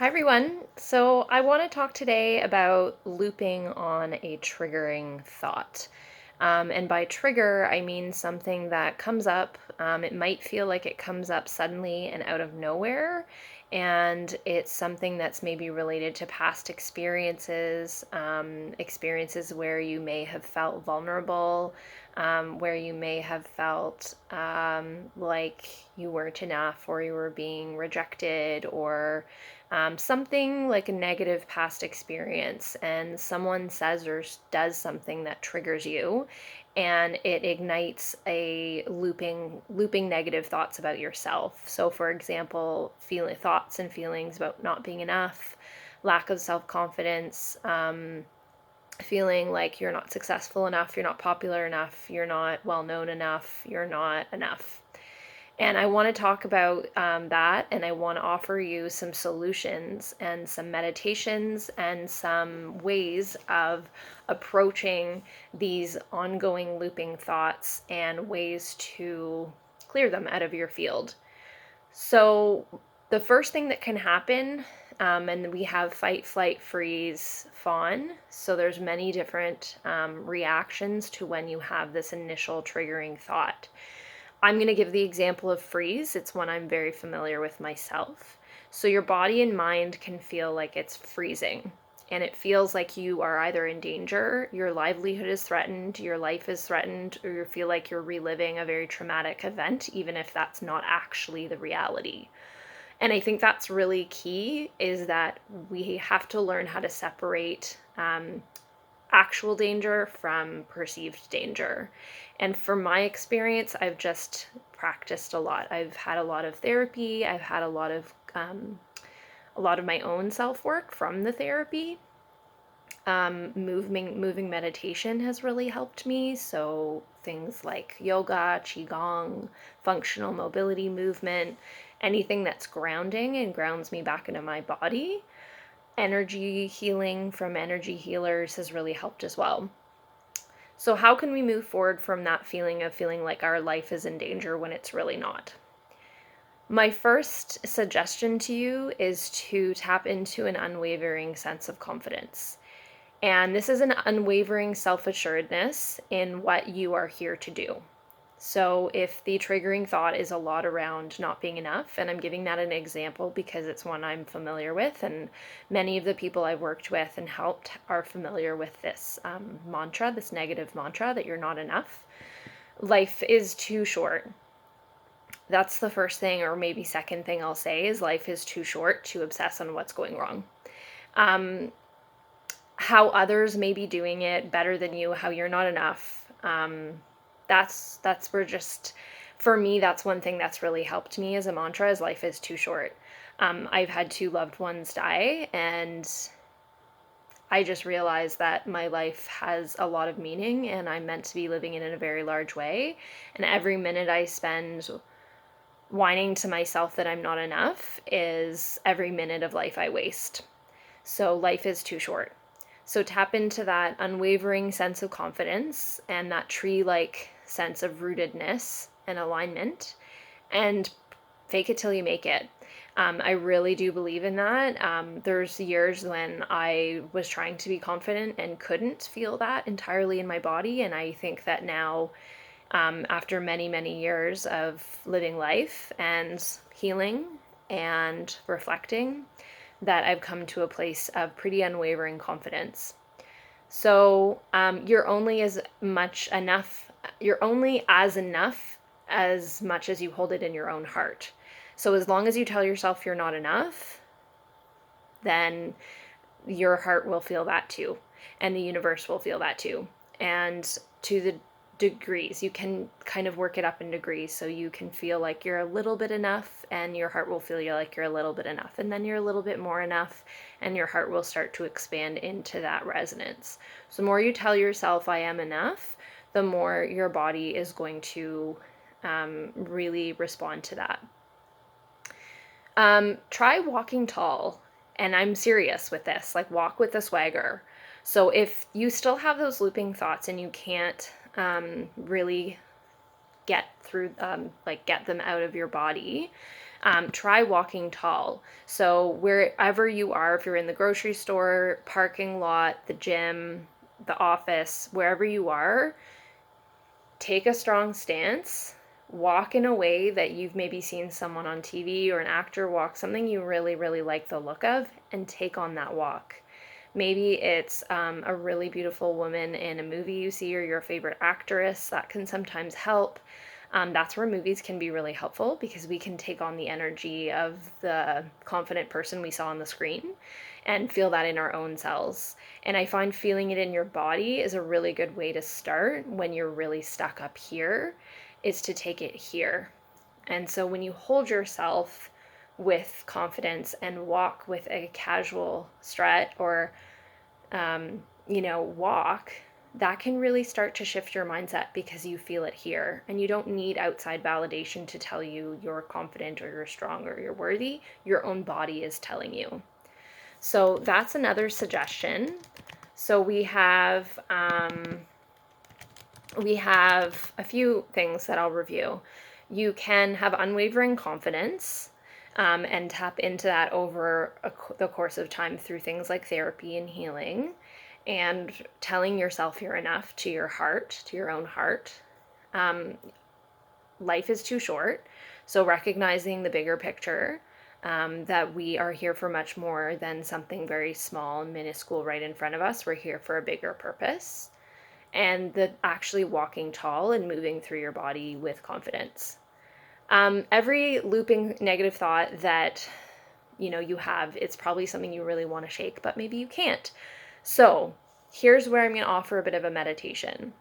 Hi, everyone. So, I want to talk today about looping on a triggering thought. And by trigger, I mean something that comes up. It might feel like it comes up suddenly and out of nowhere. And it's something that's maybe related to past experiences, experiences where you may have felt vulnerable, where you may have felt like you weren't enough or you were being rejected or something like a negative past experience, and someone says or does something that triggers you, and it ignites a looping negative thoughts about yourself. So, for example, feeling thoughts and feelings about not being enough, lack of self confidence. Feeling like you're not successful enough, you're not popular enough, you're not well known enough, you're not enough. And I want to talk about that, and I want to offer you some solutions and some meditations and some ways of approaching these ongoing looping thoughts and ways to clear them out of your field. So, the first thing that can happen, and we have fight, flight, freeze, fawn. So, there's many different reactions to when you have this initial triggering thought. I'm going to give the example of freeze. It's one I'm very familiar with myself. So your body and mind can feel like it's freezing, and it feels like you are either in danger, your livelihood is threatened, your life is threatened, or you feel like you're reliving a very traumatic event, even if that's not actually the reality. And I think that's really key, is that we have to learn how to separate actual danger from perceived danger. And from my experience, I've just practiced a lot. I've had a lot of therapy. I've had a lot of my own self work from the therapy. Moving meditation has really helped me. So things like yoga, qigong, functional mobility movement, anything that's grounding and grounds me back into my body. Energy healing from energy healers has really helped as well. So, how can we move forward from that feeling of feeling like our life is in danger when it's really not? My first suggestion to you is to tap into an unwavering sense of confidence. And this is an unwavering self assuredness in what you are here to do. So, if the triggering thought is a lot around not being enough, and I'm giving that an example because it's one I'm familiar with, and many of the people I've worked with and helped are familiar with this mantra, this negative mantra that you're not enough. Life is too short. That's the first thing, or maybe second thing I'll say is life is too short to obsess on what's going wrong. Um, how others may be doing it better than you, how you're not enough. That's where just for me, that's one thing that's really helped me as a mantra is life is too short. I've had two loved ones die, and I just realized that my life has a lot of meaning and I'm meant to be living it in a very large way. And every minute I spend whining to myself that I'm not enough is every minute of life I waste. So life is too short. So tap into that unwavering sense of confidence and that tree-like sense of rootedness and alignment, and fake it till you make it. I really do believe in that. There's years when I was trying to be confident and couldn't feel that entirely in my body, and I think that now, after many, many years of living life and healing and reflecting, that I've come to a place of pretty unwavering confidence. So you're only as much enough, you're only as much as you hold it in your own heart. So as long as you tell yourself you're not enough, then your heart will feel that too, and the universe will feel that too. And to the degrees, you can kind of work it up in degrees, so you can feel like you're a little bit enough and your heart will feel you like you're a little bit enough, and then you're a little bit more enough and your heart will start to expand into that resonance. So the more you tell yourself I am enough, the more your body is going to really respond to that. Try walking tall, and I'm serious with this, like walk with a swagger. So if you still have those looping thoughts and you can't really get through, like get them out of your body, Try walking tall. So wherever you are, if you're in the grocery store, parking lot, the gym, the office, wherever you are, take a strong stance. Walk in a way that you've maybe seen someone on TV or an actor walk, something you really, really like the look of, and take on that walk. Maybe it's a really beautiful woman in a movie you see, or your favorite actress. That can sometimes help. That's where movies can be really helpful, because we can take on the energy of the confident person we saw on the screen and feel that in our own cells. And I find feeling it in your body is a really good way to start when you're really stuck up here, is to take it here. And so when you hold yourself with confidence and walk with a casual strut, or walk, that can really start to shift your mindset, because you feel it here, and you don't need outside validation to tell you you're confident or you're strong or you're worthy. Your own body is telling you. So that's another suggestion. So we have a few things that I'll review. You can have unwavering confidence, and tap into that over the course of time through things like therapy and healing, and telling yourself you're enough to your heart, to your own heart. Life is too short, so recognizing the bigger picture, that we are here for much more than something very small and minuscule right in front of us. We're here for a bigger purpose, and the actually walking tall and moving through your body with confidence. Every looping negative thought that you have, it's probably something you really want to shake, but maybe you can't. So here's where I'm going to offer a bit of a meditation.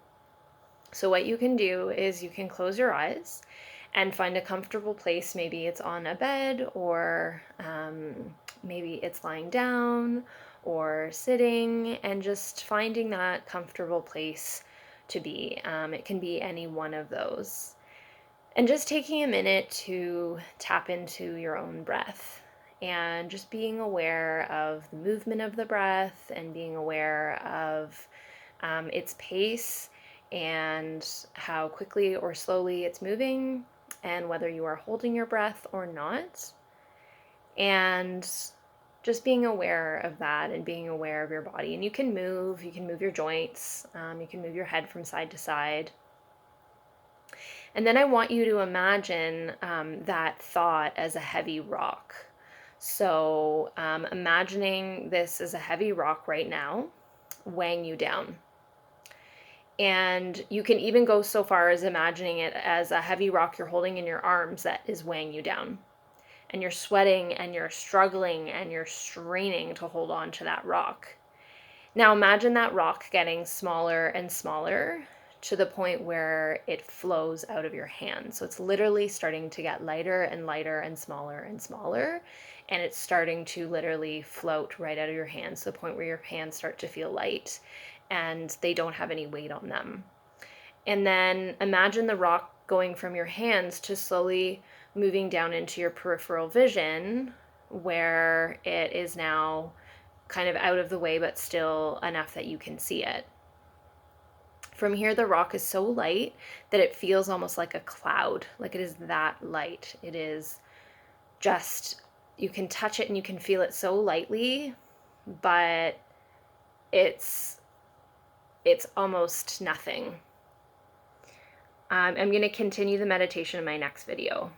So what you can do is you can close your eyes and find a comfortable place. Maybe it's on a bed, or maybe it's lying down or sitting, and just finding that comfortable place to be. It can be any one of those. And just taking a minute to tap into your own breath, and just being aware of the movement of the breath, and being aware of its pace, and how quickly or slowly it's moving, and whether you are holding your breath or not. And just being aware of that, and being aware of your body. And you can move your joints, you can move your head from side to side. And then I want you to imagine that thought as a heavy rock. So imagining this as a heavy rock right now, weighing you down. And you can even go so far as imagining it as a heavy rock you're holding in your arms that is weighing you down. And you're sweating, and you're struggling, and you're straining to hold on to that rock. Now imagine that rock getting smaller and smaller, to the point where it flows out of your hand. So it's literally starting to get lighter and lighter, and smaller and smaller. And it's starting to literally float right out of your hands, to the point where your hands start to feel light and they don't have any weight on them. And then imagine the rock going from your hands to slowly moving down into your peripheral vision, where it is now kind of out of the way, but still enough that you can see it. From here, the rock is so light that it feels almost like a cloud. Like, it is that light. It is just, you can touch it and you can feel it so lightly, but it's almost nothing. I'm going to continue the meditation in my next video.